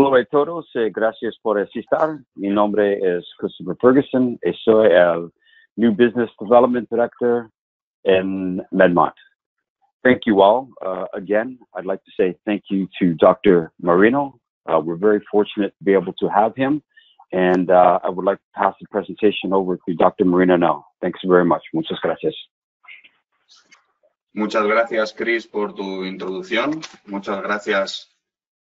Hola a todos, gracias por asistir. Mi nombre es Christopher Ferguson y soy el New Business Development Director in Medmont. Thank you all. Again, I'd like to say thank you to Dr. Marino. We're very fortunate to be able to have him, and I would like to pass the presentation over to Dr. Marino now. Thanks very much. Muchas gracias. Muchas gracias, Chris, por tu introducción. Muchas gracias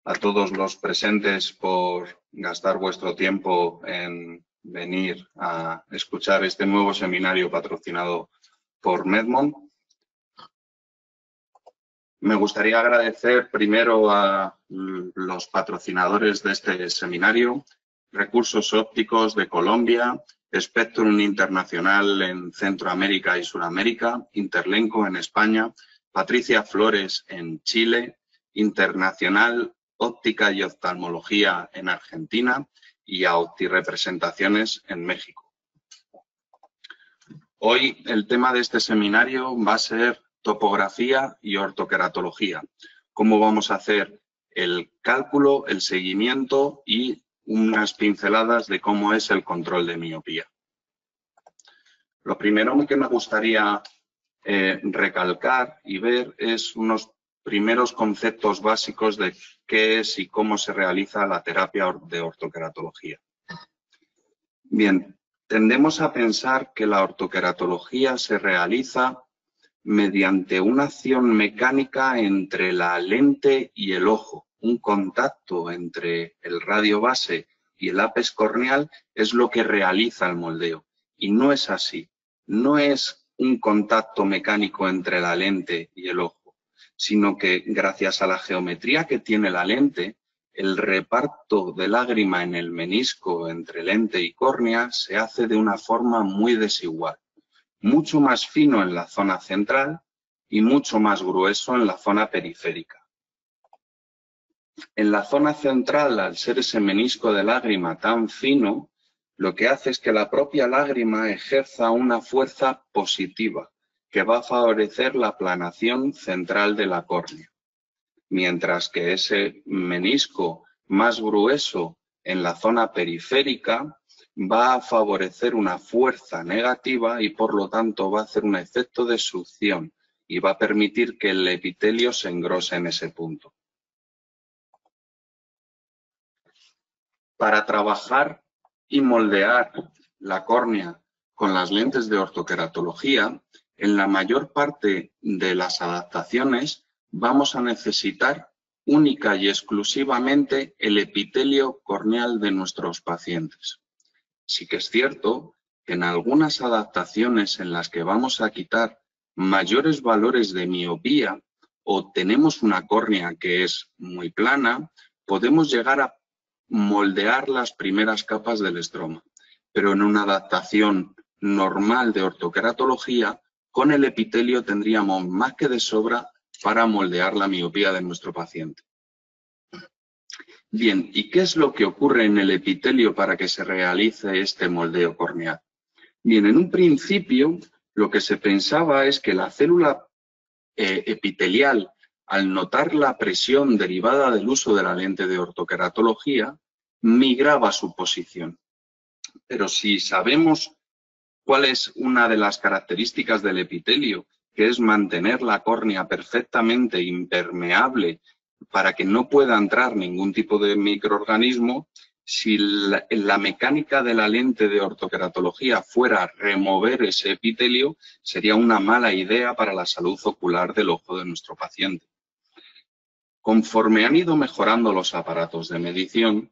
a todos los presentes por gastar vuestro tiempo en venir a escuchar este nuevo seminario patrocinado por Medmont. Me gustaría agradecer primero a los patrocinadores de este seminario, Recursos Ópticos de Colombia, Spectrum Internacional en Centroamérica y Sudamérica, Interlenco en España, Patricia Flores en Chile, Internacional Óptica y Oftalmología en Argentina y a OptiRepresentaciones en México. Hoy el tema de este seminario va a ser topografía y ortoqueratología. Cómo vamos a hacer el cálculo, el seguimiento y unas pinceladas de cómo es el control de miopía. Lo primero que me gustaría recalcar y ver es unos primeros conceptos básicos de qué es y cómo se realiza la terapia de ortoqueratología. Bien, tendemos a pensar que la ortoqueratología se realiza mediante una acción mecánica entre la lente y el ojo. Un contacto entre el radio base y el ápex corneal es lo que realiza el moldeo. Y no es así. No es un contacto mecánico entre la lente y el ojo, sino que gracias a la geometría que tiene la lente, el reparto de lágrima en el menisco entre lente y córnea se hace de una forma muy desigual. Mucho más fino en la zona central y mucho más grueso en la zona periférica. En la zona central, al ser ese menisco de lágrima tan fino, lo que hace es que la propia lágrima ejerza una fuerza positiva que va a favorecer la aplanación central de la córnea. Mientras que ese menisco más grueso en la zona periférica va a favorecer una fuerza negativa y por lo tanto va a hacer un efecto de succión y va a permitir que el epitelio se engrose en ese punto. Para trabajar y moldear la córnea con las lentes de ortoqueratología, en la mayor parte de las adaptaciones vamos a necesitar única y exclusivamente el epitelio corneal de nuestros pacientes. Sí que es cierto que en algunas adaptaciones en las que vamos a quitar mayores valores de miopía o tenemos una córnea que es muy plana, podemos llegar a moldear las primeras capas del estroma. Pero en una adaptación normal de ortoqueratología, con el epitelio tendríamos más que de sobra para moldear la miopía de nuestro paciente. Bien, ¿y qué es lo que ocurre en el epitelio para que se realice este moldeo corneal? Bien, en un principio lo que se pensaba es que la célula epitelial, al notar la presión derivada del uso de la lente de ortoqueratología, migraba su posición. Pero si sabemos cuál es una de las características del epitelio, que es mantener la córnea perfectamente impermeable para que no pueda entrar ningún tipo de microorganismo, si la mecánica de la lente de ortoqueratología fuera remover ese epitelio, sería una mala idea para la salud ocular del ojo de nuestro paciente. Conforme han ido mejorando los aparatos de medición,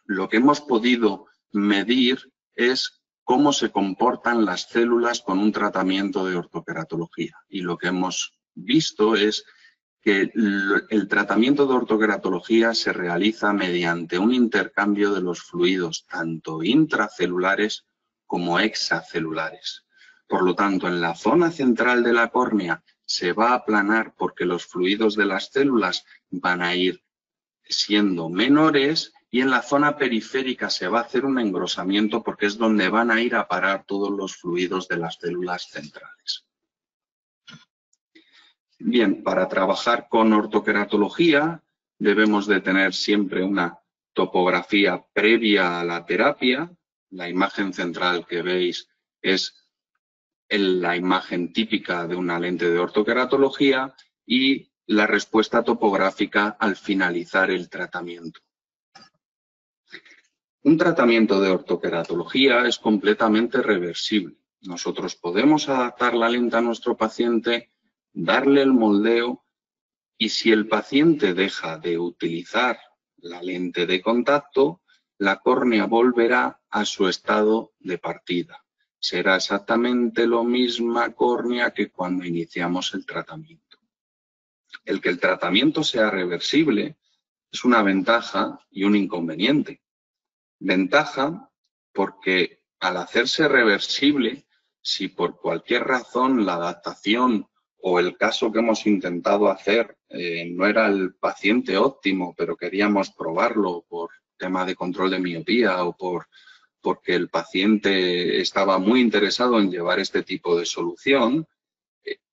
lo que hemos podido medir es cómo se comportan las células con un tratamiento de ortoqueratología. Y lo que hemos visto es que el tratamiento de ortoqueratología se realiza mediante un intercambio de los fluidos, tanto intracelulares como extracelulares. Por lo tanto, en la zona central de la córnea se va a aplanar porque los fluidos de las células van a ir siendo menores y en la zona periférica se va a hacer un engrosamiento porque es donde van a ir a parar todos los fluidos de las células centrales. Bien, para trabajar con ortoqueratología debemos de tener siempre una topografía previa a la terapia. La imagen central que veis es la imagen típica de una lente de ortoqueratología y la respuesta topográfica al finalizar el tratamiento. Un tratamiento de ortoqueratología es completamente reversible. Nosotros podemos adaptar la lente a nuestro paciente, darle el moldeo y si el paciente deja de utilizar la lente de contacto, la córnea volverá a su estado de partida. Será exactamente la misma córnea que cuando iniciamos el tratamiento. El que el tratamiento sea reversible es una ventaja y un inconveniente. Ventaja porque al hacerse reversible, si por cualquier razón la adaptación o el caso que hemos intentado hacer no era el paciente óptimo, pero queríamos probarlo por tema de control de miopía o porque el paciente estaba muy interesado en llevar este tipo de solución,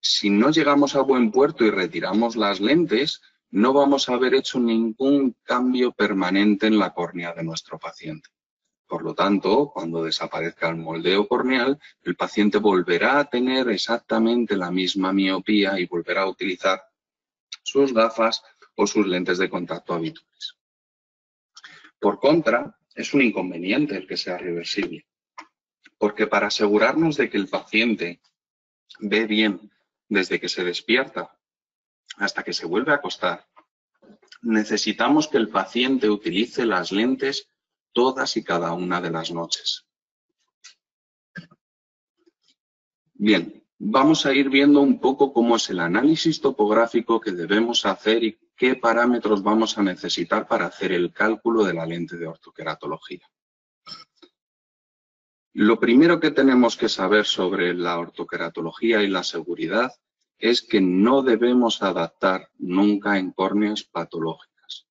si no llegamos a buen puerto y retiramos las lentes, no vamos a haber hecho ningún cambio permanente en la córnea de nuestro paciente. Por lo tanto, cuando desaparezca el moldeo corneal, el paciente volverá a tener exactamente la misma miopía y volverá a utilizar sus gafas o sus lentes de contacto habituales. Por contra, es un inconveniente el que sea reversible, porque para asegurarnos de que el paciente ve bien desde que se despierta hasta que se vuelve a acostar, necesitamos que el paciente utilice las lentes todas y cada una de las noches. Bien, vamos a ir viendo un poco cómo es el análisis topográfico que debemos hacer y qué parámetros vamos a necesitar para hacer el cálculo de la lente de ortoqueratología. Lo primero que tenemos que saber sobre la ortoqueratología y la seguridad es que no debemos adaptar nunca en córneas patológicas.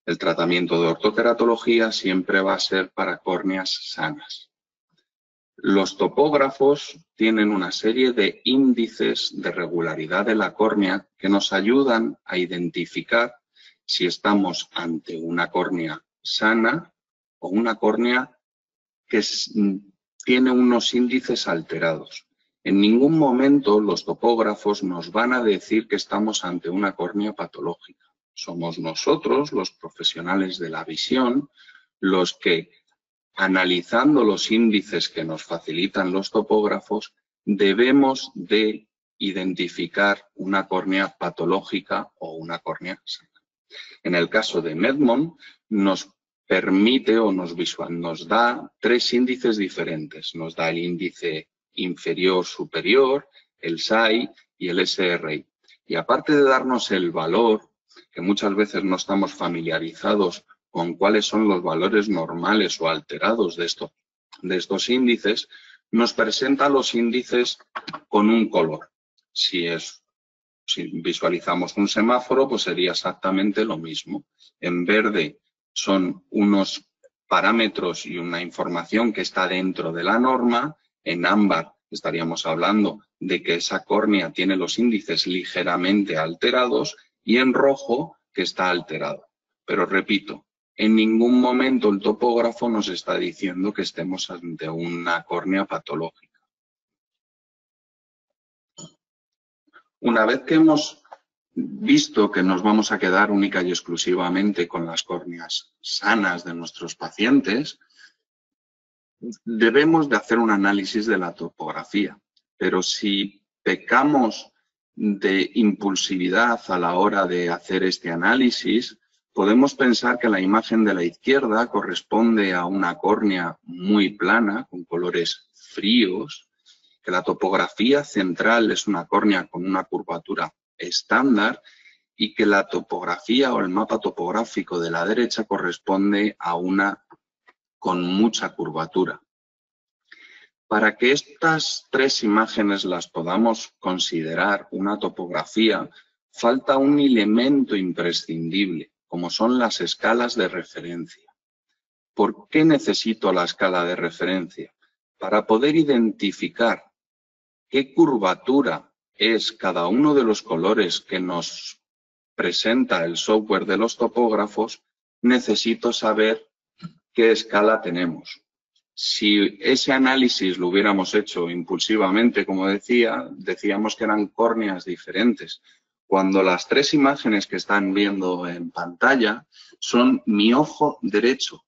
El tratamiento de ortoqueratología siempre va a ser para córneas sanas. Los topógrafos tienen una serie de índices de regularidad de la córnea que nos ayudan a identificar si estamos ante una córnea sana o una córnea que tiene unos índices alterados. En ningún momento los topógrafos nos van a decir que estamos ante una córnea patológica. Somos nosotros, los profesionales de la visión, los que, analizando los índices que nos facilitan los topógrafos, debemos de identificar una córnea patológica o una córnea sana. En el caso de Medmon, nos permite o nos da tres índices diferentes. Nos da el índice inferior-superior, el SAI y el SRI. Y aparte de darnos el valor, que muchas veces no estamos familiarizados con cuáles son los valores normales o alterados de estos índices, nos presenta los índices con un color. Si visualizamos un semáforo, pues sería exactamente lo mismo. En verde son unos parámetros y una información que está dentro de la norma. En ámbar estaríamos hablando de que esa córnea tiene los índices ligeramente alterados y en rojo que está alterado. Pero repito, en ningún momento el topógrafo nos está diciendo que estemos ante una córnea patológica. Una vez que hemos visto que nos vamos a quedar única y exclusivamente con las córneas sanas de nuestros pacientes, debemos de hacer un análisis de la topografía. Pero si pecamos de impulsividad a la hora de hacer este análisis, podemos pensar que la imagen de la izquierda corresponde a una córnea muy plana, con colores fríos, que la topografía central es una córnea con una curvatura estándar y que la topografía o el mapa topográfico de la derecha corresponde a una con mucha curvatura. Para que estas tres imágenes las podamos considerar una topografía, falta un elemento imprescindible, como son las escalas de referencia. ¿Por qué necesito la escala de referencia? Para poder identificar qué curvatura es cada uno de los colores que nos presenta el software de los topógrafos, necesito saber qué escala tenemos. Si ese análisis lo hubiéramos hecho impulsivamente, como decíamos que eran córneas diferentes. Cuando las tres imágenes que están viendo en pantalla son mi ojo derecho.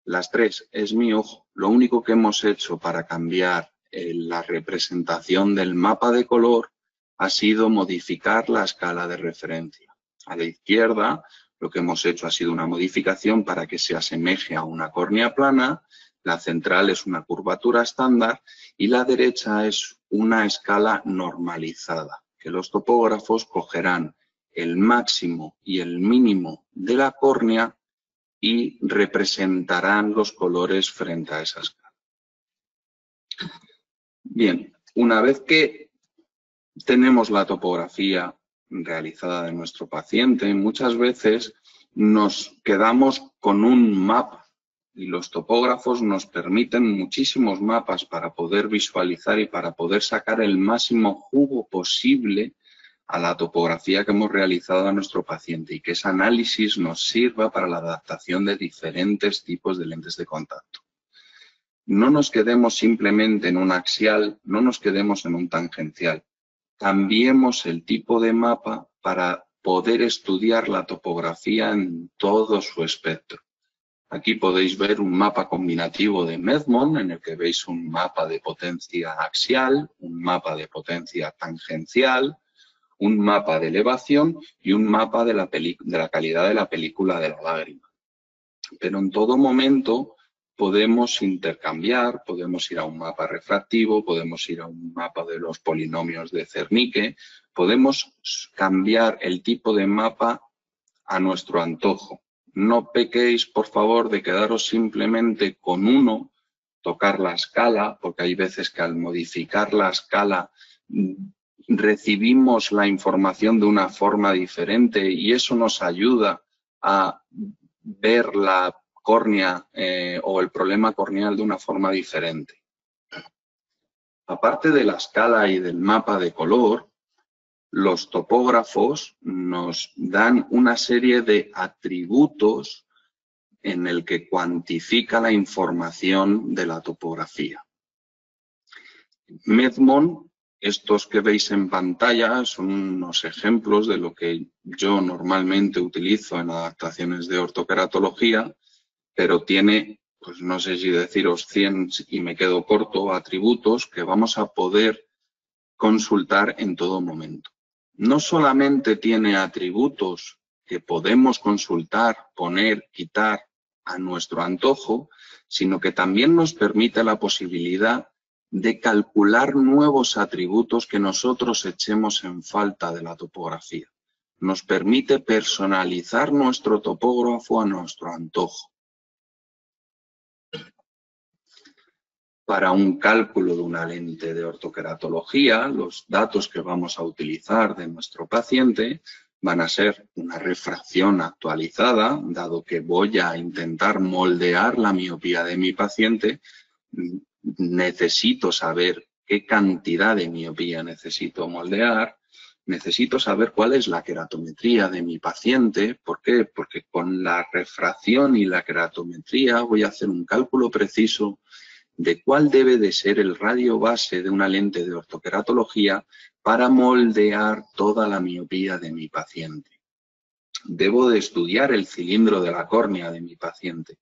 Las tres es mi ojo. Lo único que hemos hecho para cambiar la representación del mapa de color ha sido modificar la escala de referencia. A la izquierda lo que hemos hecho ha sido una modificación para que se asemeje a una córnea plana. La central es una curvatura estándar y la derecha es una escala normalizada, que los topógrafos cogerán el máximo y el mínimo de la córnea y representarán los colores frente a esa escala. Bien, una vez que tenemos la topografía realizada de nuestro paciente, muchas veces nos quedamos con un mapa y los topógrafos nos permiten muchísimos mapas para poder visualizar y para poder sacar el máximo jugo posible a la topografía que hemos realizado a nuestro paciente y que ese análisis nos sirva para la adaptación de diferentes tipos de lentes de contacto. No nos quedemos simplemente en un axial, no nos quedemos en un tangencial. Cambiemos el tipo de mapa para poder estudiar la topografía en todo su espectro. Aquí podéis ver un mapa combinativo de Medmon, en el que veis un mapa de potencia axial, un mapa de potencia tangencial, un mapa de elevación y un mapa de la calidad de la película de la lágrima. Pero en todo momento podemos intercambiar, podemos ir a un mapa refractivo, podemos ir a un mapa de los polinomios de Zernike, podemos cambiar el tipo de mapa a nuestro antojo. No pequéis, por favor, de quedaros simplemente con uno, tocar la escala, porque hay veces que al modificar la escala recibimos la información de una forma diferente y eso nos ayuda a ver la córnea o el problema corneal de una forma diferente. Aparte de la escala y del mapa de color, los topógrafos nos dan una serie de atributos en el que cuantifica la información de la topografía. Medmon, estos que veis en pantalla, son unos ejemplos de lo que yo normalmente utilizo en adaptaciones de ortoqueratología, pero tiene, pues no sé si deciros 100 y me quedo corto, atributos que vamos a poder consultar en todo momento. No solamente tiene atributos que podemos consultar, poner, quitar a nuestro antojo, sino que también nos permite la posibilidad de calcular nuevos atributos que nosotros echemos en falta de la topografía. Nos permite personalizar nuestro topógrafo a nuestro antojo. Para un cálculo de una lente de ortoqueratología, los datos que vamos a utilizar de nuestro paciente van a ser una refracción actualizada, dado que voy a intentar moldear la miopía de mi paciente. Necesito saber qué cantidad de miopía necesito moldear, necesito saber cuál es la queratometría de mi paciente. ¿Por qué? Porque con la refracción y la queratometría voy a hacer un cálculo preciso de cuál debe de ser el radio base de una lente de ortoqueratología para moldear toda la miopía de mi paciente. Debo de estudiar el cilindro de la córnea de mi paciente.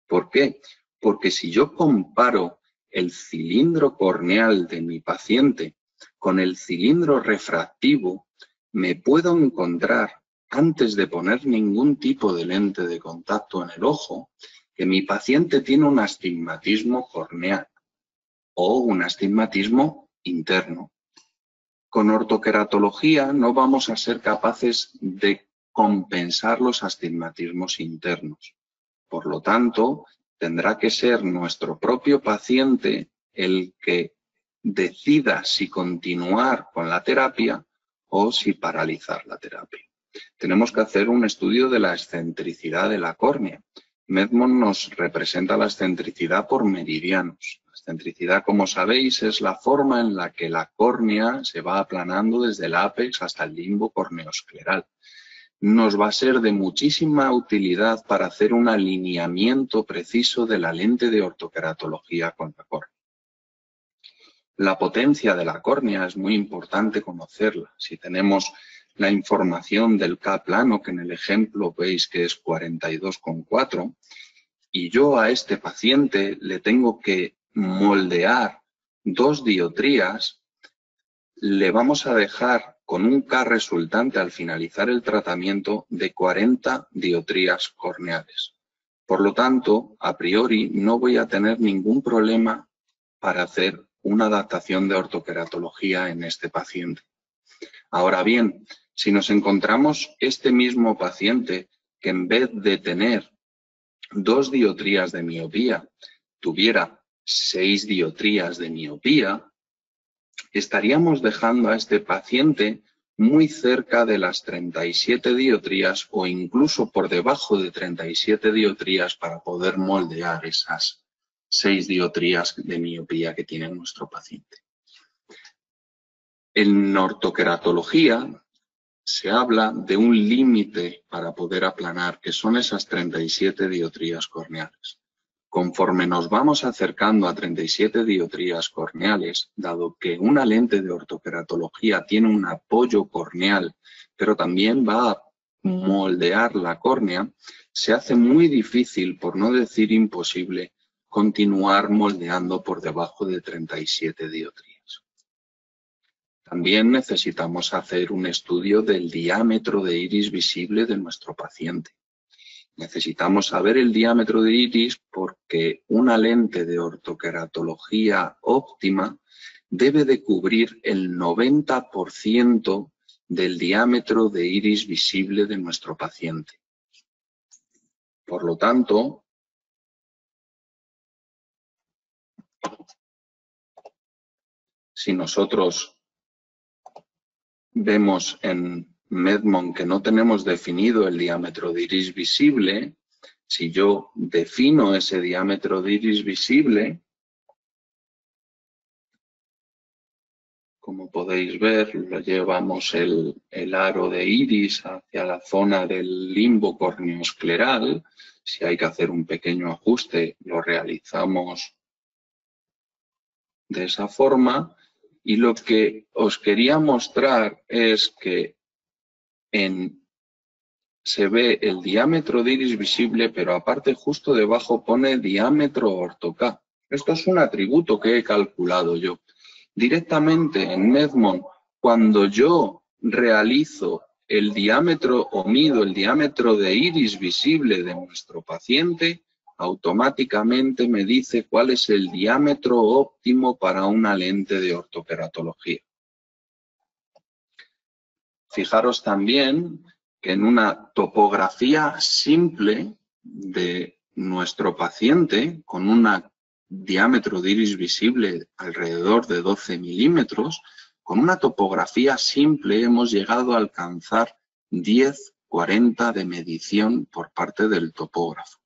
¿Por qué? Porque si yo comparo el cilindro corneal de mi paciente con el cilindro refractivo, me puedo encontrar, antes de poner ningún tipo de lente de contacto en el ojo, que mi paciente tiene un astigmatismo corneal o un astigmatismo interno. Con ortoqueratología no vamos a ser capaces de compensar los astigmatismos internos. Por lo tanto, tendrá que ser nuestro propio paciente el que decida si continuar con la terapia o si paralizar la terapia. Tenemos que hacer un estudio de la excentricidad de la córnea. Medmon nos representa la excentricidad por meridianos. La excentricidad, como sabéis, es la forma en la que la córnea se va aplanando desde el ápex hasta el limbo corneoescleral. nos va a ser de muchísima utilidad para hacer un alineamiento preciso de la lente de ortoqueratología con la córnea. La potencia de la córnea es muy importante conocerla. Si tenemos la información del K plano, que en el ejemplo veis que es 42,4, y yo a este paciente le tengo que moldear 2 dioptrías, le vamos a dejar con un K resultante al finalizar el tratamiento de 40 dioptrías corneales. Por lo tanto, a priori no voy a tener ningún problema para hacer una adaptación de ortoqueratología en este paciente. Ahora bien, si nos encontramos este mismo paciente que en vez de tener 2 dioptrías de miopía, tuviera 6 dioptrías de miopía, estaríamos dejando a este paciente muy cerca de las 37 dioptrías o incluso por debajo de 37 dioptrías para poder moldear esas 6 dioptrías de miopía que tiene nuestro paciente. En ortoqueratología se habla de un límite para poder aplanar, que son esas 37 dioptrías corneales. Conforme nos vamos acercando a 37 dioptrías corneales, dado que una lente de ortoqueratología tiene un apoyo corneal, pero también va a moldear la córnea, se hace muy difícil, por no decir imposible, continuar moldeando por debajo de 37 dioptrías. También necesitamos hacer un estudio del diámetro de iris visible de nuestro paciente. Necesitamos saber el diámetro de iris porque una lente de ortoqueratología óptima debe de cubrir el 90% del diámetro de iris visible de nuestro paciente. Por lo tanto, si nosotros vemos en Medmon que no tenemos definido el diámetro de iris visible, si yo defino ese diámetro de iris visible, como podéis ver, lo llevamos el aro de iris hacia la zona del limbo corneoescleral. Si hay que hacer un pequeño ajuste, lo realizamos de esa forma. Y lo que os quería mostrar es que se ve el diámetro de iris visible, pero aparte justo debajo pone diámetro orto-K. Esto es un atributo que he calculado yo. Directamente en Medmon, cuando yo realizo el diámetro o mido el diámetro de iris visible de nuestro paciente, automáticamente me dice cuál es el diámetro óptimo para una lente de ortoqueratología. Fijaros también que en una topografía simple de nuestro paciente, con un diámetro de iris visible alrededor de 12 milímetros, con una topografía simple hemos llegado a alcanzar 10-40 de medición por parte del topógrafo.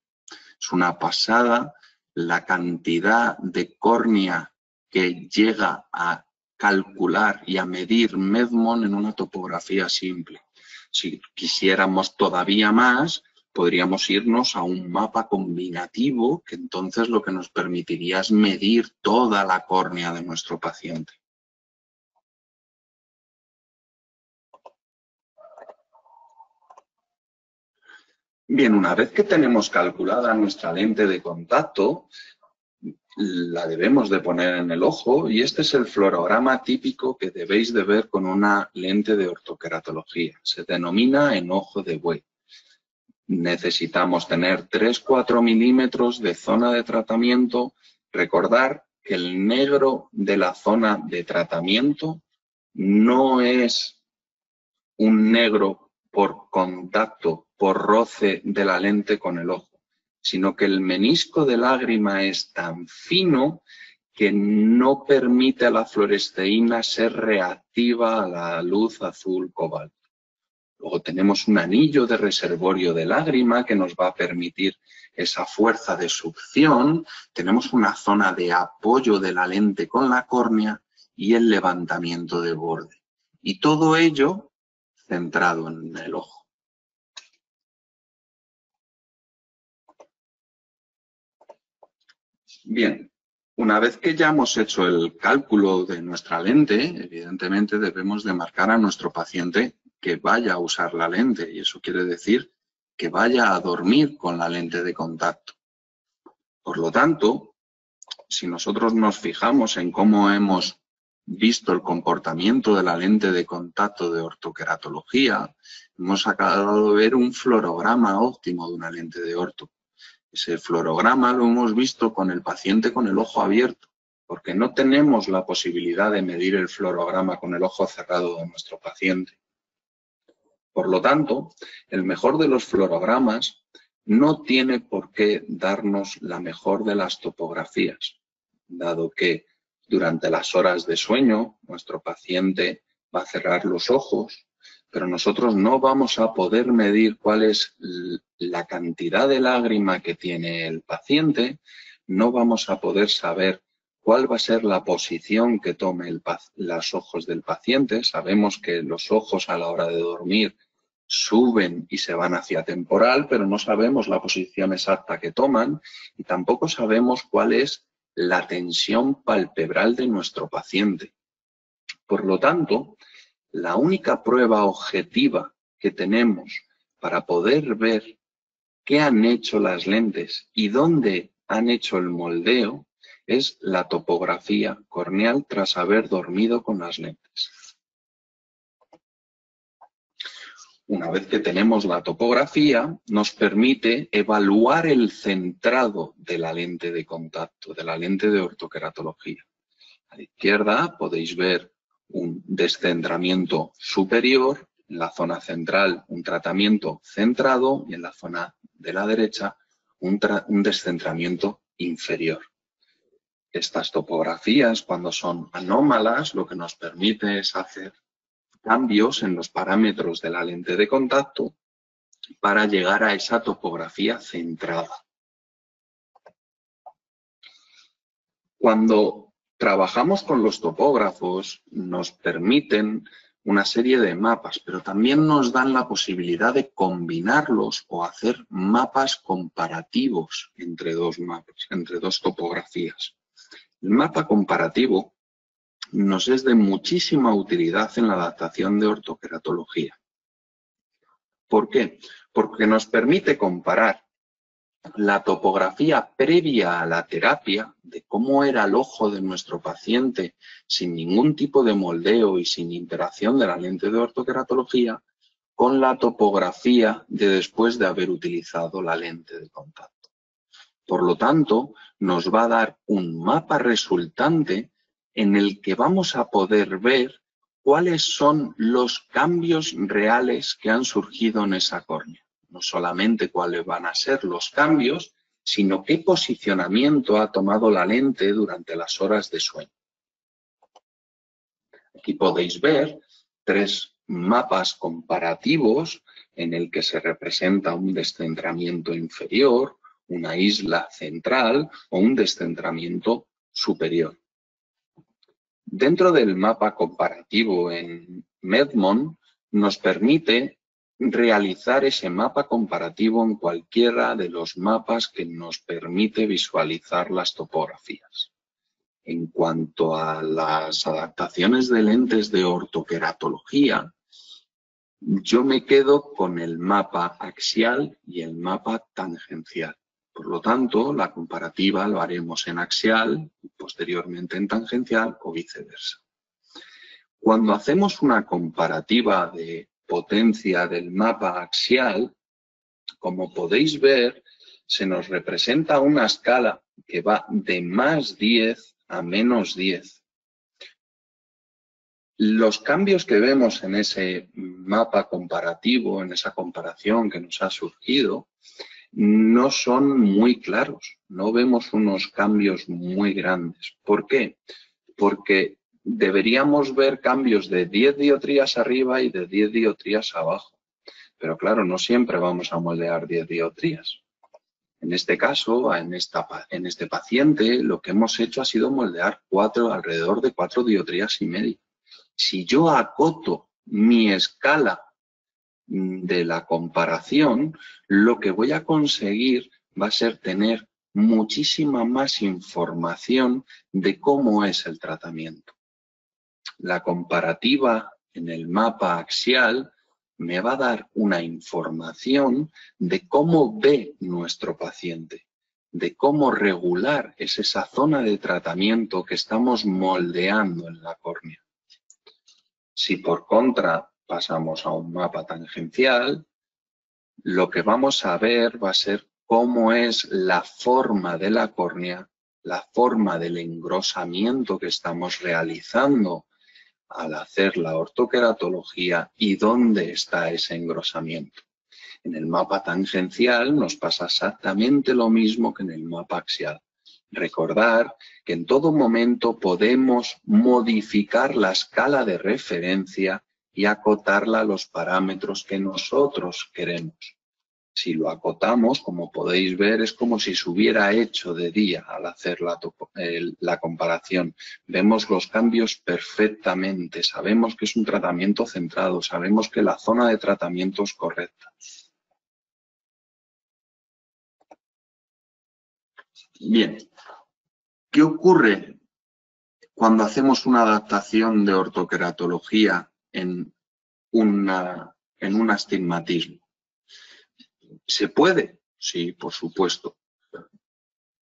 Es una pasada la cantidad de córnea que llega a calcular y a medir Medmon en una topografía simple. Si quisiéramos todavía más, podríamos irnos a un mapa combinativo que entonces lo que nos permitiría es medir toda la córnea de nuestro paciente. Bien, una vez que tenemos calculada nuestra lente de contacto, la debemos de poner en el ojo y este es el fluorograma típico que debéis de ver con una lente de ortoqueratología. Se denomina en ojo de buey. Necesitamos tener 3-4 milímetros de zona de tratamiento. Recordar que el negro de la zona de tratamiento no es un negro por contacto, por roce de la lente con el ojo, sino que el menisco de lágrima es tan fino que no permite a la fluoresceína ser reactiva a la luz azul cobalto. Luego tenemos un anillo de reservorio de lágrima que nos va a permitir esa fuerza de succión. Tenemos una zona de apoyo de la lente con la córnea y el levantamiento de borde. Y todo ello centrado en el ojo. Bien, una vez que ya hemos hecho el cálculo de nuestra lente, evidentemente debemos de marcar a nuestro paciente que vaya a usar la lente, y eso quiere decir que vaya a dormir con la lente de contacto. Por lo tanto, si nosotros nos fijamos en cómo hemos visto el comportamiento de la lente de contacto de ortoqueratología, hemos acabado de ver un fluorograma óptimo de una lente de orto. Ese fluorograma lo hemos visto con el paciente con el ojo abierto, porque no tenemos la posibilidad de medir el fluorograma con el ojo cerrado de nuestro paciente. Por lo tanto, el mejor de los fluorogramas no tiene por qué darnos la mejor de las topografías, dado que durante las horas de sueño nuestro paciente va a cerrar los ojos, pero nosotros no vamos a poder medir cuál es la cantidad de lágrima que tiene el paciente, no vamos a poder saber cuál va a ser la posición que tome los ojos del paciente. Sabemos que los ojos a la hora de dormir suben y se van hacia temporal, pero no sabemos la posición exacta que toman y tampoco sabemos cuál es la tensión palpebral de nuestro paciente. Por lo tanto, la única prueba objetiva que tenemos para poder ver qué han hecho las lentes y dónde han hecho el moldeo es la topografía corneal tras haber dormido con las lentes. Una vez que tenemos la topografía, nos permite evaluar el centrado de la lente de contacto, de la lente de ortoqueratología. A la izquierda podéis ver un descentramiento superior, en la zona central un tratamiento centrado y en la zona de la derecha un descentramiento inferior. Estas topografías, cuando son anómalas, lo que nos permite es hacer cambios en los parámetros de la lente de contacto para llegar a esa topografía centrada. Cuando trabajamos con los topógrafos, nos permiten una serie de mapas, pero también nos dan la posibilidad de combinarlos o hacer mapas comparativos entre dos mapas, entre dos topografías. El mapa comparativo nos es de muchísima utilidad en la adaptación de ortoqueratología. ¿Por qué? Porque nos permite comparar la topografía previa a la terapia, de cómo era el ojo de nuestro paciente sin ningún tipo de moldeo y sin interacción de la lente de ortoqueratología, con la topografía de después de haber utilizado la lente de contacto. Por lo tanto, nos va a dar un mapa resultante en el que vamos a poder ver cuáles son los cambios reales que han surgido en esa córnea. No solamente cuáles van a ser los cambios, sino qué posicionamiento ha tomado la lente durante las horas de sueño. Aquí podéis ver 3 mapas comparativos en el que se representa un descentramiento inferior, una isla central o un descentramiento superior. Dentro del mapa comparativo en Medmon nos permite realizar ese mapa comparativo en cualquiera de los mapas que nos permite visualizar las topografías. En cuanto a las adaptaciones de lentes de ortoqueratología, yo me quedo con el mapa axial y el mapa tangencial. Por lo tanto, la comparativa lo haremos en axial y posteriormente en tangencial o viceversa. Cuando hacemos una comparativa de potencia del mapa axial, como podéis ver, se nos representa una escala que va de más 10 a menos 10. Los cambios que vemos en ese mapa comparativo, en esa comparación que nos ha surgido, no son muy claros, no vemos unos cambios muy grandes. ¿Por qué? Porque deberíamos ver cambios de 10 dioptrías arriba y de 10 dioptrías abajo. Pero claro, no siempre vamos a moldear 10 dioptrías. En este caso, en este paciente, lo que hemos hecho ha sido moldear alrededor de 4 dioptrías y media. Si yo acoto mi escala de la comparación, lo que voy a conseguir va a ser tener muchísima más información de cómo es el tratamiento. La comparativa en el mapa axial me va a dar una información de cómo ve nuestro paciente, de cómo regular es esa zona de tratamiento que estamos moldeando en la córnea. Si por contra pasamos a un mapa tangencial, lo que vamos a ver va a ser cómo es la forma de la córnea, la forma del engrosamiento que estamos realizando al hacer la ortoqueratología y dónde está ese engrosamiento. En el mapa tangencial nos pasa exactamente lo mismo que en el mapa axial. Recordar que en todo momento podemos modificar la escala de referencia y acotarla a los parámetros que nosotros queremos. Si lo acotamos, como podéis ver, es como si se hubiera hecho de día al hacer la comparación. Vemos los cambios perfectamente, sabemos que es un tratamiento centrado, sabemos que la zona de tratamiento es correcta. Bien, ¿qué ocurre cuando hacemos una adaptación de ortoqueratología en un astigmatismo? ¿Se puede? Sí, por supuesto,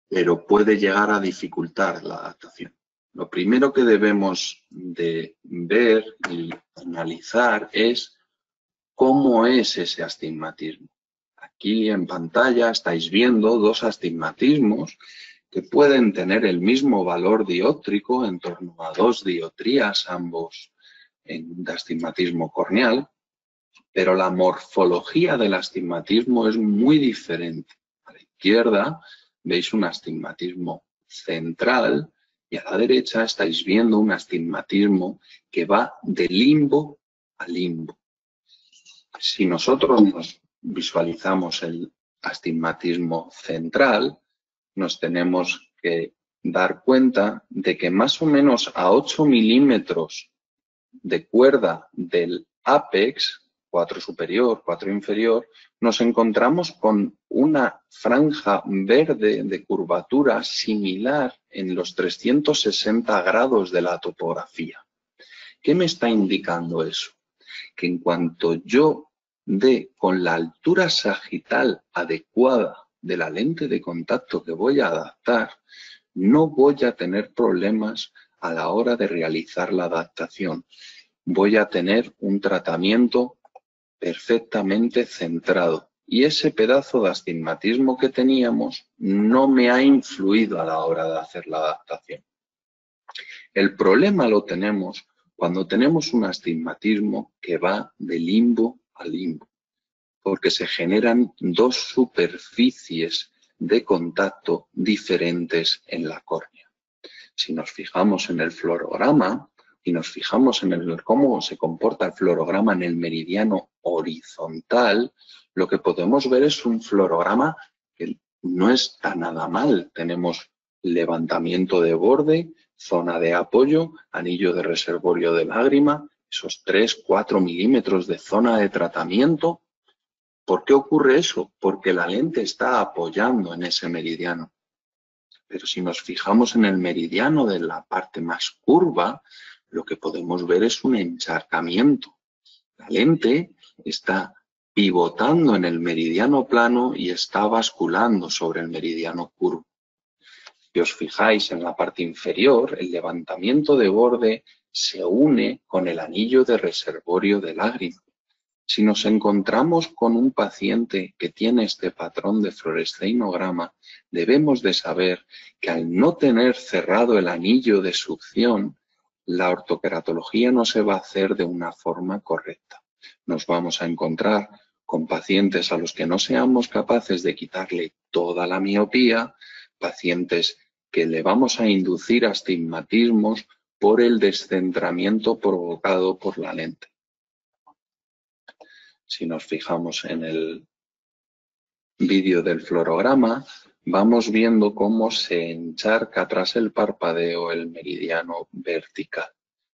pero puede llegar a dificultar la adaptación. Lo primero que debemos de ver y analizar es cómo es ese astigmatismo. Aquí en pantalla estáis viendo dos astigmatismos que pueden tener el mismo valor dióptrico, en torno a 2 dioptrías, ambos de astigmatismo corneal, pero la morfología del astigmatismo es muy diferente. A la izquierda veis un astigmatismo central y a la derecha estáis viendo un astigmatismo que va de limbo a limbo. Si nosotros nos visualizamos el astigmatismo central, nos tenemos que dar cuenta de que más o menos a 8 milímetros de cuerda del ápex, 4 superior, 4 inferior, nos encontramos con una franja verde de curvatura similar en los 360 grados de la topografía. ¿Qué me está indicando eso? Que en cuanto yo dé con la altura sagital adecuada de la lente de contacto que voy a adaptar, no voy a tener problemas a la hora de realizar la adaptación. Voy a tener un tratamiento perfectamente centrado. Y ese pedazo de astigmatismo que teníamos no me ha influido a la hora de hacer la adaptación. El problema lo tenemos cuando tenemos un astigmatismo que va de limbo a limbo, porque se generan dos superficies de contacto diferentes en la córnea. Si nos fijamos en el fluorograma y nos fijamos en cómo se comporta el fluorograma en el meridiano horizontal, lo que podemos ver es un fluorograma que no está nada mal. Tenemos levantamiento de borde, zona de apoyo, anillo de reservorio de lágrima, esos 3-4 milímetros de zona de tratamiento. ¿Por qué ocurre eso? Porque la lente está apoyando en ese meridiano. Pero si nos fijamos en el meridiano de la parte más curva, lo que podemos ver es un encharcamiento. La lente está pivotando en el meridiano plano y está basculando sobre el meridiano curvo. Si os fijáis en la parte inferior, el levantamiento de borde se une con el anillo de reservorio de lágrima. Si nos encontramos con un paciente que tiene este patrón de fluoresceinograma, debemos de saber que al no tener cerrado el anillo de succión, la ortoqueratología no se va a hacer de una forma correcta. Nos vamos a encontrar con pacientes a los que no seamos capaces de quitarle toda la miopía, pacientes que le vamos a inducir astigmatismos por el descentramiento provocado por la lente. Si nos fijamos en el vídeo del fluorograma, vamos viendo cómo se encharca tras el parpadeo el meridiano vertical,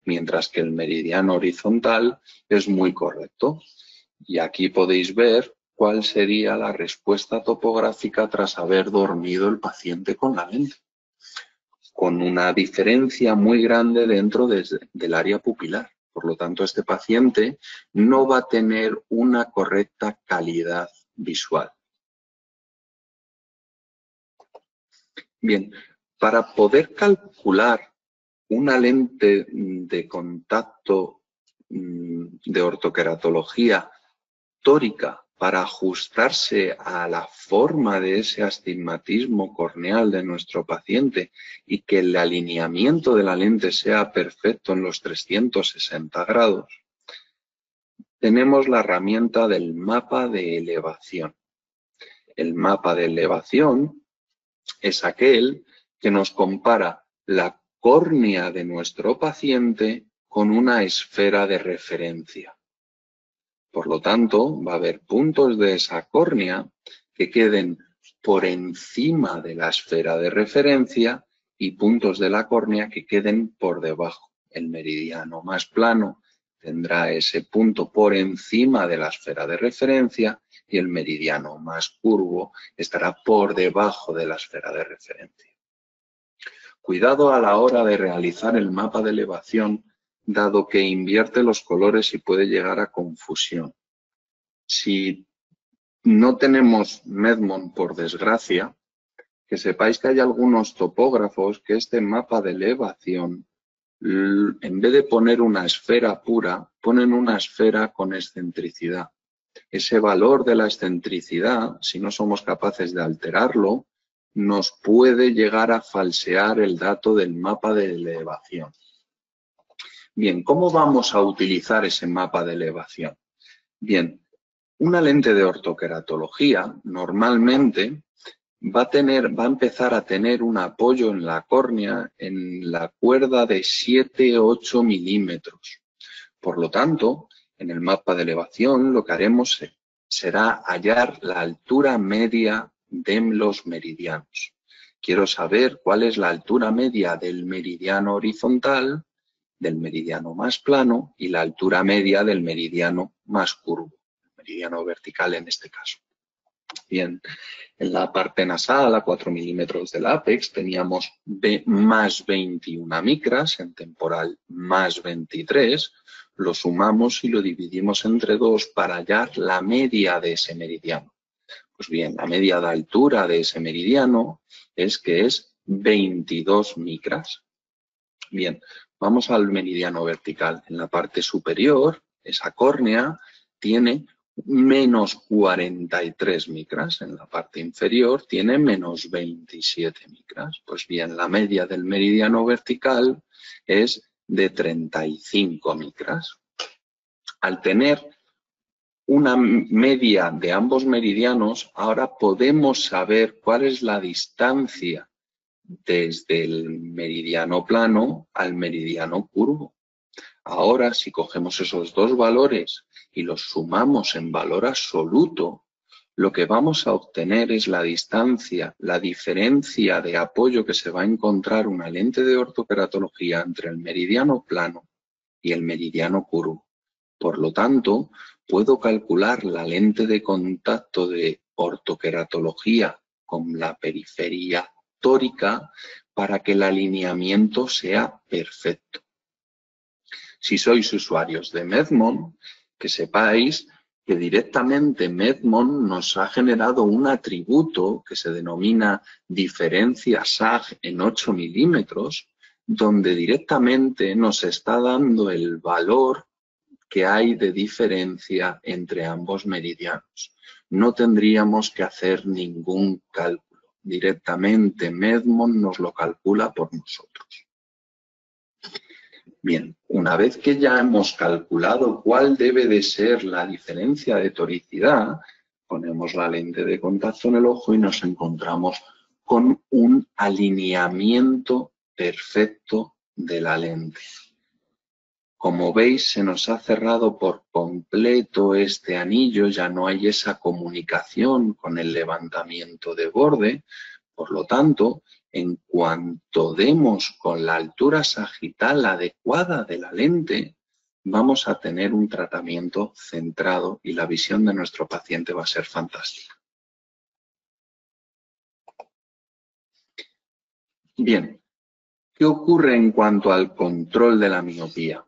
mientras que el meridiano horizontal es muy correcto. Y aquí podéis ver cuál sería la respuesta topográfica tras haber dormido el paciente con la lente, con una diferencia muy grande dentro del área pupilar. Por lo tanto, este paciente no va a tener una correcta calidad visual. Bien, para poder calcular una lente de contacto de ortoqueratología tórica para ajustarse a la forma de ese astigmatismo corneal de nuestro paciente y que el alineamiento de la lente sea perfecto en los 360 grados, tenemos la herramienta del mapa de elevación. El mapa de elevación es aquel que nos compara la córnea de nuestro paciente con una esfera de referencia. Por lo tanto, va a haber puntos de esa córnea que queden por encima de la esfera de referencia y puntos de la córnea que queden por debajo. El meridiano más plano tendrá ese punto por encima de la esfera de referencia y el meridiano más curvo estará por debajo de la esfera de referencia. Cuidado a la hora de realizar el mapa de elevación, dado que invierte los colores y puede llegar a confusión. Si no tenemos Medmon, por desgracia, que sepáis que hay algunos topógrafos que este mapa de elevación, en vez de poner una esfera pura, ponen una esfera con excentricidad. Ese valor de la excentricidad, si no somos capaces de alterarlo, nos puede llegar a falsear el dato del mapa de elevación. Bien, ¿cómo vamos a utilizar ese mapa de elevación? Bien, una lente de ortoqueratología normalmente va a empezar a tener un apoyo en la córnea en la cuerda de 7-8 milímetros. Por lo tanto, en el mapa de elevación lo que haremos será hallar la altura media de los meridianos. Quiero saber cuál es la altura media del meridiano horizontal, del meridiano más plano y la altura media del meridiano más curvo, el meridiano vertical en este caso. Bien, en la parte nasal, a 4 milímetros del ápex, teníamos más 21 micras, en temporal más 23, lo sumamos y lo dividimos entre 2 para hallar la media de ese meridiano. Pues bien, la media de altura de ese meridiano es 22 micras. Bien, vamos al meridiano vertical. En la parte superior, esa córnea tiene menos 43 micras. En la parte inferior tiene menos 27 micras. Pues bien, la media del meridiano vertical es de 35 micras. Al tener una media de ambos meridianos, ahora podemos saber cuál es la distancia desde el meridiano plano al meridiano curvo. Ahora, si cogemos esos dos valores y los sumamos en valor absoluto, lo que vamos a obtener es la distancia, la diferencia de apoyo que se va a encontrar una lente de ortoqueratología entre el meridiano plano y el meridiano curvo. Por lo tanto, puedo calcular la lente de contacto de ortoqueratología con la periferia tórica para que el alineamiento sea perfecto. Si sois usuarios de Medmon, que sepáis que directamente Medmon nos ha generado un atributo que se denomina diferencia SAG en 8 milímetros, donde directamente nos está dando el valor que hay de diferencia entre ambos meridianos. No tendríamos que hacer ningún cálculo. Directamente Medmon nos lo calcula por nosotros. Bien, una vez que ya hemos calculado cuál debe de ser la diferencia de toricidad, ponemos la lente de contacto en el ojo y nos encontramos con un alineamiento perfecto de la lente. Como veis, se nos ha cerrado por completo este anillo, ya no hay esa comunicación con el levantamiento de borde. Por lo tanto, en cuanto demos con la altura sagital adecuada de la lente, vamos a tener un tratamiento centrado y la visión de nuestro paciente va a ser fantástica. Bien, ¿qué ocurre en cuanto al control de la miopía?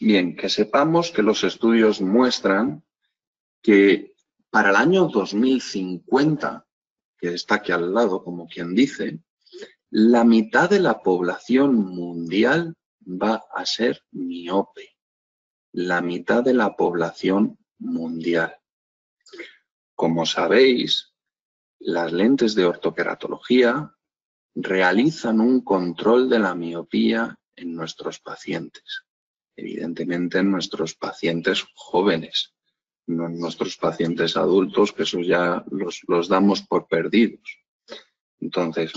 Bien, que sepamos que los estudios muestran que para el año 2050, que está aquí al lado, como quien dice, la mitad de la población mundial va a ser miope. La mitad de la población mundial. Como sabéis, las lentes de ortoqueratología realizan un control de la miopía en nuestros pacientes. Evidentemente en nuestros pacientes jóvenes, no en nuestros pacientes adultos, que esos ya los damos por perdidos. Entonces,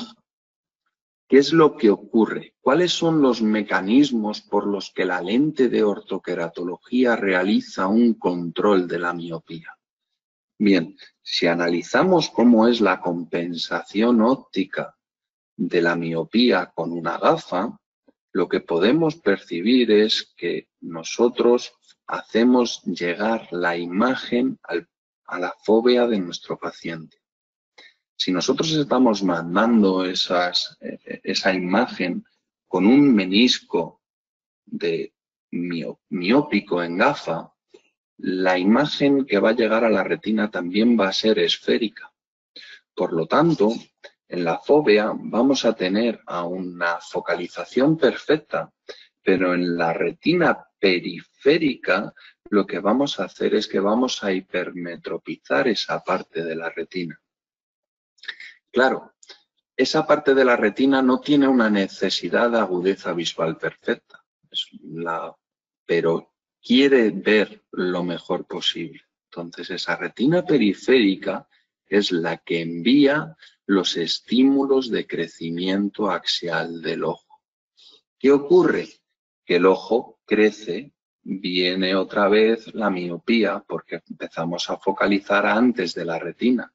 ¿qué es lo que ocurre? ¿Cuáles son los mecanismos por los que la lente de ortoqueratología realiza un control de la miopía? Bien, si analizamos cómo es la compensación óptica de la miopía con una gafa, lo que podemos percibir es que nosotros hacemos llegar la imagen a la fóvea de nuestro paciente. Si nosotros estamos mandando esa imagen con un menisco de miópico en gafa, la imagen que va a llegar a la retina también va a ser esférica. Por lo tanto, en la fóvea vamos a tener a una focalización perfecta, pero en la retina periférica lo que vamos a hacer es que vamos a hipermetropizar esa parte de la retina. Claro, esa parte de la retina no tiene una necesidad de agudeza visual perfecta, pero quiere ver lo mejor posible. Entonces, esa retina periférica es la que envía los estímulos de crecimiento axial del ojo. ¿Qué ocurre? Que el ojo crece, viene otra vez la miopía porque empezamos a focalizar antes de la retina.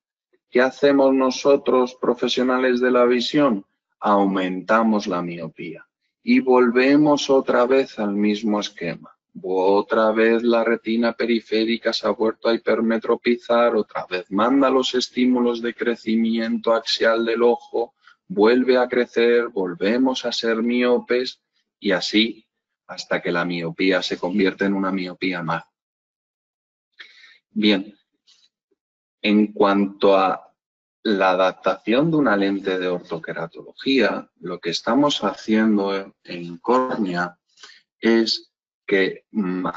¿Qué hacemos nosotros, profesionales de la visión? Aumentamos la miopía y volvemos otra vez al mismo esquema. Otra vez la retina periférica se ha vuelto a hipermetropizar, otra vez manda los estímulos de crecimiento axial del ojo, vuelve a crecer, volvemos a ser miopes y así hasta que la miopía se convierte en una miopía más. Bien, en cuanto a la adaptación de una lente de ortoqueratología, lo que estamos haciendo en córnea es que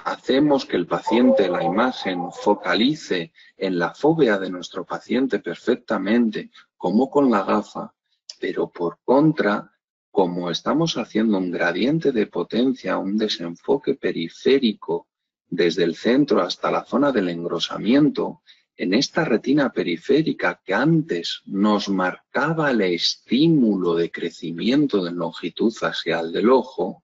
hacemos que el paciente, la imagen, focalice en la fóvea de nuestro paciente perfectamente, como con la gafa, pero por contra, como estamos haciendo un gradiente de potencia, un desenfoque periférico desde el centro hasta la zona del engrosamiento, en esta retina periférica que antes nos marcaba el estímulo de crecimiento de longitud axial del ojo,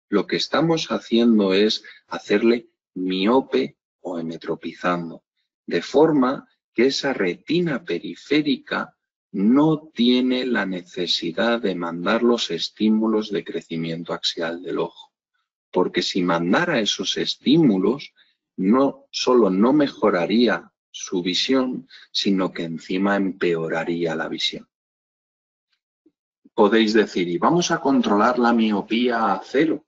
lo que estamos haciendo es hacerle miope o emetropizando, de forma que esa retina periférica no tiene la necesidad de mandar los estímulos de crecimiento axial del ojo. Porque si mandara esos estímulos, no solo no mejoraría su visión, sino que encima empeoraría la visión. Podéis decir, ¿y vamos a controlar la miopía a cero?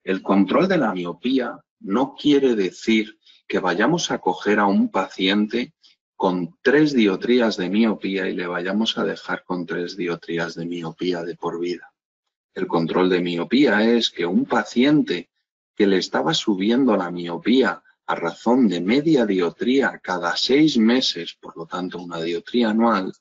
El control de la miopía no quiere decir que vayamos a coger a un paciente con 3 dioptrías de miopía y le vayamos a dejar con 3 dioptrías de miopía de por vida. El control de miopía es que un paciente que le estaba subiendo la miopía a razón de media dioptría cada 6 meses, por lo tanto una dioptría anual,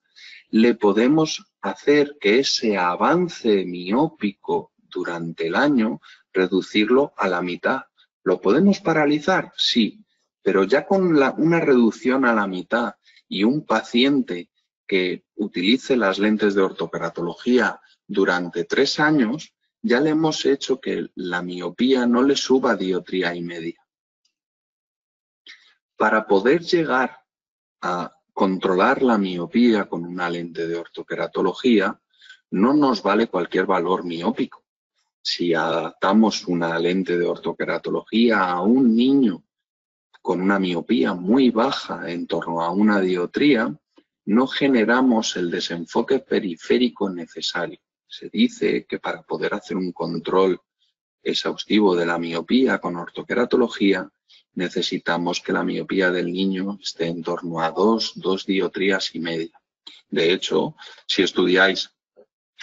le podemos hacer que ese avance miópico durante el año, reducirlo a la mitad. ¿Lo podemos paralizar? Sí, pero ya con una reducción a la mitad y un paciente que utilice las lentes de ortoqueratología durante 3 años, ya le hemos hecho que la miopía no le suba dioptría y media. Para poder llegar a controlar la miopía con una lente de ortoqueratología, no nos vale cualquier valor miópico. Si adaptamos una lente de ortoqueratología a un niño con una miopía muy baja en torno a una dioptría, no generamos el desenfoque periférico necesario. Se dice que para poder hacer un control exhaustivo de la miopía con ortoqueratología, necesitamos que la miopía del niño esté en torno a 2 dioptrías y media. De hecho, si estudiáis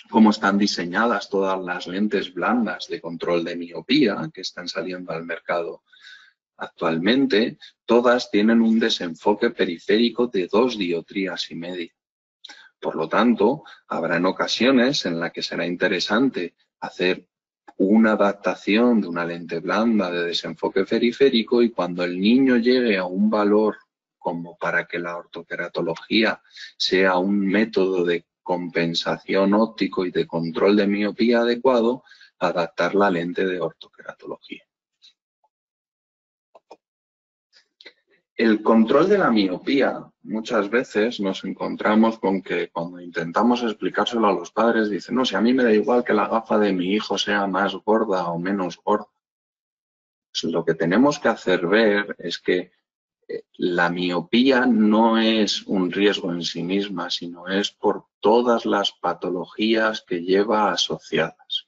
cómo están diseñadas todas las lentes blandas de control de miopía que están saliendo al mercado actualmente, todas tienen un desenfoque periférico de 2 dioptrías y media. Por lo tanto, habrán ocasiones en las que será interesante hacer una adaptación de una lente blanda de desenfoque periférico y cuando el niño llegue a un valor como para que la ortoqueratología sea un método de compensación óptico y de control de miopía adecuado, adaptar la lente de ortoqueratología. El control de la miopía, muchas veces nos encontramos con que cuando intentamos explicárselo a los padres, dicen, no, si a mí me da igual que la gafa de mi hijo sea más gorda o menos gorda. Pues lo que tenemos que hacer ver es que la miopía no es un riesgo en sí misma, sino es por todas las patologías que lleva asociadas.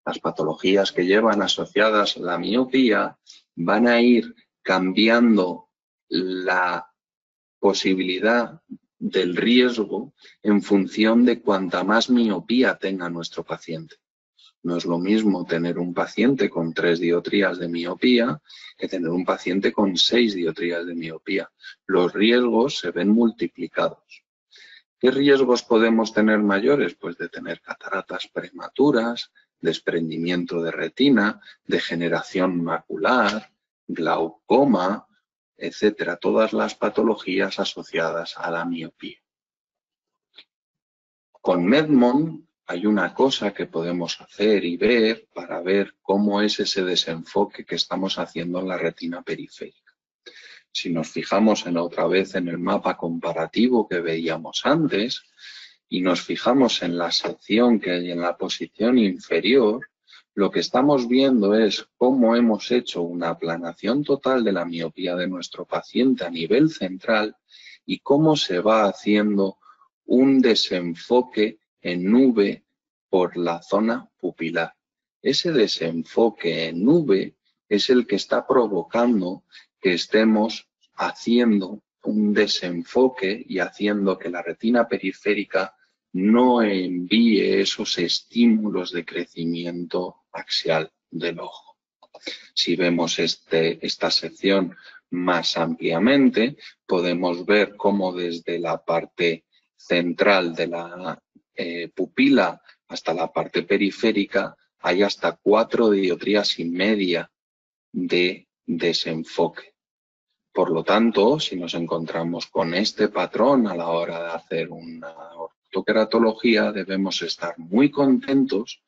Las patologías que llevan asociadas la miopía van a ir cambiando la posibilidad del riesgo en función de cuanta más miopía tenga nuestro paciente. No es lo mismo tener un paciente con 3 dioptrías de miopía que tener un paciente con 6 dioptrías de miopía. Los riesgos se ven multiplicados. ¿Qué riesgos podemos tener mayores? Pues de tener cataratas prematuras, desprendimiento de retina, degeneración macular, glaucoma, etcétera, todas las patologías asociadas a la miopía. Con Medmon hay una cosa que podemos hacer y ver para ver cómo es ese desenfoque que estamos haciendo en la retina periférica. Si nos fijamos otra vez en el mapa comparativo que veíamos antes y nos fijamos en la sección que hay en la posición inferior, lo que estamos viendo es cómo hemos hecho una aplanación total de la miopía de nuestro paciente a nivel central y cómo se va haciendo un desenfoque en nube por la zona pupilar. Ese desenfoque en nube es el que está provocando que estemos haciendo un desenfoque y haciendo que la retina periférica no envíe esos estímulos de crecimiento axial del ojo. Si vemos esta sección más ampliamente, podemos ver cómo desde la parte central de la pupila hasta la parte periférica hay hasta 4 dioptrías y media de desenfoque. Por lo tanto, si nos encontramos con este patrón a la hora de hacer una ortoqueratología, debemos estar muy contentos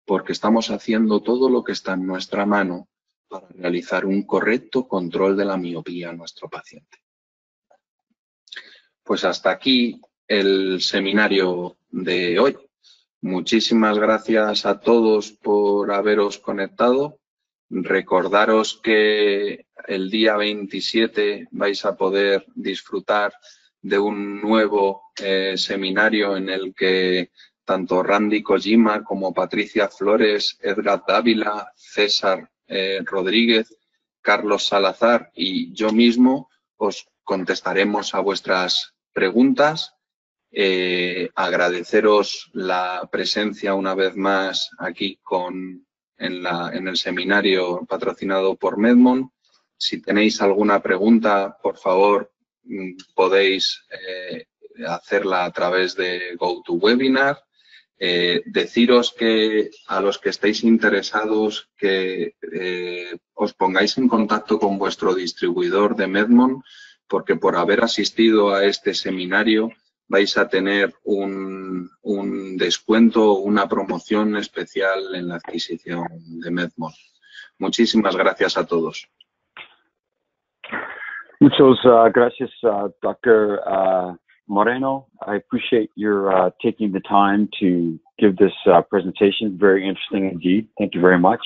porque estamos haciendo todo lo que está en nuestra mano para realizar un correcto control de la miopía en nuestro paciente. Pues hasta aquí el seminario de hoy. Muchísimas gracias a todos por haberos conectado. Recordaros que el día 27 vais a poder disfrutar de un nuevo seminario en el que tanto Randy Kojima como Patricia Flores, Edgar Dávila, César Rodríguez, Carlos Salazar y yo mismo os contestaremos a vuestras preguntas. Agradeceros la presencia una vez más aquí en el seminario patrocinado por Medmon. Si tenéis alguna pregunta, por favor, podéis hacerla a través de GoToWebinar. Deciros que a los que estéis interesados que os pongáis en contacto con vuestro distribuidor de Medmon, porque por haber asistido a este seminario vais a tener un descuento, una promoción especial en la adquisición de Medmon. Muchísimas gracias a todos. Muchas gracias, Dr. Moreno. I appreciate your taking the time to give this presentation. Very interesting indeed. Thank you very much.